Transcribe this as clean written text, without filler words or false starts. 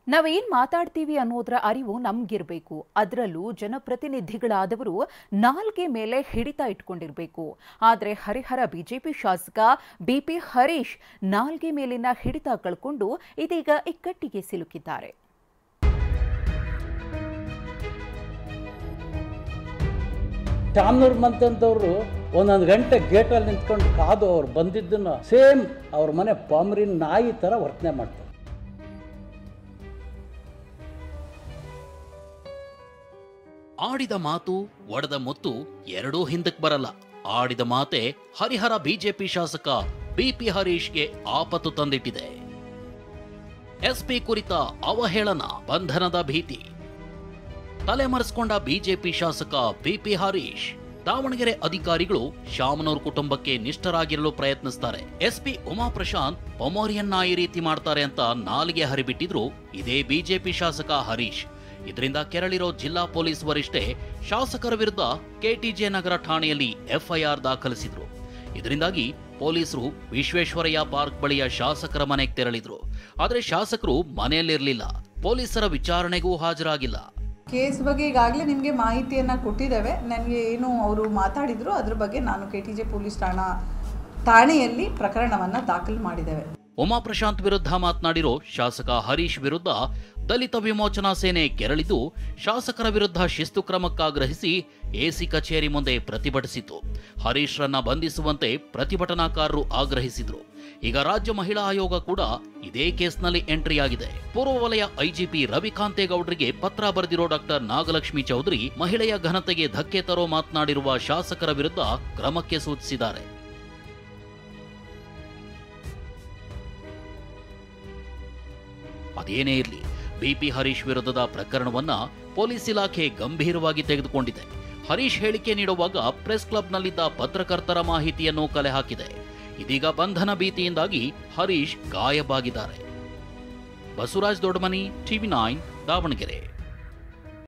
ನಾವೇನ್ ಮಾತಾಡ್ತೀವಿ ಅನ್ನೋದರ ಅರಿವು ನಮ್ಗಿರ್ಬೇಕು. ಅದರಲ್ಲೂ ಜನಪ್ರತಿನಿಧಿಗಳಾದವರು ನಾಲ್ಗೆ ಮೇಲೆ ಹಿಡಿತ ಇಟ್ಕೊಂಡಿರ್ಬೇಕು. ಆದ್ರೆ ಹರಿಹರ ಬಿಜೆಪಿ ಶಾಸಕ ಬಿಪಿ ಹರೀಶ್ ನಾಲ್ಗೆ ಮೇಲಿನ ಹಿಡಿತ ಕಳ್ಕೊಂಡು ಇದೀಗ ಇಕ್ಕಟ್ಟಿಗೆ ಸಿಲುಕಿದ್ದಾರೆ. ಶಾಮನೂರು ಮಂತಂದವರು ಒಂದೊಂದು ಗಂಟೆ ಗೇಟಲ್ಲಿ ನಿಂತ್ಕೊಂಡು ಕಾದು ಅವ್ರು ಬಂದಿದ್ದನ್ನು ಸೇಮ್ ಅವ್ರ ಮನೆ ಪಾಮರಿನ ನಾಯಿ ಥರ ವರ್ತನೆ ಮಾಡ್ತಾರೆ. ಆಡಿದ ಮಾತು ಒಡೆದ ಮುತ್ತು ಎರಡೂ ಹಿಂದಕ್ಕೆ ಬರಲ್ಲ. ಆಡಿದ ಮಾತೆ ಹರಿಹರ ಬಿಜೆಪಿ ಶಾಸಕ ಬಿಪಿ ಹರೀಶ್ಗೆ ಆಪತ್ತು ತಂದಿಟ್ಟಿದೆ. ಎಸ್ಪಿ ಕುರಿತ ಅವಹೇಳನ, ಬಂಧನದ ಭೀತಿ. ತಲೆಮರೆಸಿಕೊಂಡ ಬಿಜೆಪಿ ಶಾಸಕ ಬಿಪಿ ಹರೀಶ್. ದಾವಣಗೆರೆ ಅಧಿಕಾರಿಗಳು ಶಾಮನೂರ್ ಕುಟುಂಬಕ್ಕೆ ನಿಷ್ಠರಾಗಿರಲು ಪ್ರಯತ್ನಿಸ್ತಾರೆ. ಎಸ್ಪಿ ಉಮಾ ಪ್ರಶಾಂತ್ ಪೊಮೋರಿಯನ್ನ ಈ ರೀತಿ ಮಾಡ್ತಾರೆ ಅಂತ ನಾಲಿಗೆ ಹರಿಬಿಟ್ಟಿದ್ರು ಇದೇ ಬಿಜೆಪಿ ಶಾಸಕ ಹರೀಶ್. ಇದರಿಂದ ಕೆರಳಿರೋ ಜಿಲ್ಲಾ ಪೊಲೀಸ್ ವರಿಷ್ಠೆ ಶಾಸಕರ ವಿರುದ್ಧ ಕೆಟಿಜೆ ನಗರ ಠಾಣೆಯಲ್ಲಿ ಎಫ್ಐಆರ್ ದಾಖಲಿಸಿದ್ರು. ಇದರಿಂದಾಗಿ ಪೊಲೀಸರು ವಿಶ್ವೇಶ್ವರಯ್ಯ ಪಾರ್ಕ್ ಬಳಿಯ ಶಾಸಕರ ಮನೆಗೆ ತೆರಳಿದ್ರು. ಆದರೆ ಶಾಸಕರು ಮನೆಯಲ್ಲಿರಲಿಲ್ಲ. ಪೊಲೀಸರ ವಿಚಾರಣೆಗೂ ಹಾಜರಾಗಿಲ್ಲ. ಕೇಸ್ ಬಗ್ಗೆ ಈಗಾಗಲೇ ನಿಮಗೆ ಮಾಹಿತಿಯನ್ನು ಕೊಟ್ಟಿದ್ದೇವೆ. ನನಗೆ ಏನು ಅವರು ಮಾತಾಡಿದ್ರು ಅದ್ರ ಬಗ್ಗೆ ನಾನು ಕೆಟಿಜೆ ಪೊಲೀಸ್ ಠಾಣೆಯಲ್ಲಿ ಪ್ರಕರಣವನ್ನು ದಾಖಲು ಮಾಡಿದ್ದೇವೆ. ಉಮಾ ಪ್ರಶಾಂತ್ ವಿರುದ್ಧ ಮಾತನಾಡಿರೋ ಶಾಸಕ ಹರೀಶ್ ವಿರುದ್ಧ ದಲಿತ ವಿಮೋಚನಾ ಸೇನೆ ಕೆರಳಿದ್ದು ಶಾಸಕರ ವಿರುದ್ಧ ಶಿಸ್ತು ಕ್ರಮಕ್ಕಾಗ್ರಹಿಸಿ ಎಸಿ ಕಚೇರಿ ಮುಂದೆ ಪ್ರತಿಭಟಿಸಿತು. ಹರೀಶ್ರನ್ನ ಬಂಧಿಸುವಂತೆ ಪ್ರತಿಭಟನಾಕಾರರು ಆಗ್ರಹಿಸಿದ್ರು. ಈಗ ರಾಜ್ಯ ಮಹಿಳಾ ಆಯೋಗ ಕೂಡ ಇದೇ ಕೇಸ್ನಲ್ಲಿ ಎಂಟ್ರಿ ಆಗಿದೆ. ಪೂರ್ವ ವಲಯ ಐಜಿಪಿ ರವಿಕಾಂತೇಗೌಡರಿಗೆ ಪತ್ರ ಬರೆದಿರೋ ಡಾಕ್ಟರ್ ನಾಗಲಕ್ಷ್ಮಿ ಚೌಧರಿ ಮಹಿಳೆಯ ಘನತೆಗೆ ಧಕ್ಕೆ ತರೋ ಮಾತನಾಡಿರುವ ಶಾಸಕರ ವಿರುದ್ಧ ಕ್ರಮಕ್ಕೆ ಸೂಚಿಸಿದ್ದಾರೆ. ಅದೇನೇ ಇರಲಿ, ಬಿಪಿ ಹರೀಶ್ ವಿರುದ್ಧದ ಪ್ರಕರಣವನ್ನ ಪೊಲೀಸ್ ಇಲಾಖೆ ಗಂಭೀರವಾಗಿ ತೆಗೆದುಕೊಂಡಿದೆ. ಹರೀಶ್ ಹೇಳಿಕೆ ನೀಡುವಾಗ ಪ್ರೆಸ್ ಕ್ಲಬ್ನಲ್ಲಿದ್ದ ಪತ್ರಕರ್ತರ ಮಾಹಿತಿಯನ್ನು ಕಲೆ ಹಾಕಿದೆ. ಇದೀಗ ಬಂಧನ ಭೀತಿಯಿಂದಾಗಿ ಹರೀಶ್ ಗಾಯಬಾಗಿದ್ದಾರೆ. ಬಸವರಾಜ್ ದೊಡ್ಡಮನಿ, ಟಿವಿ9 ದಾವಣಗೆರೆ.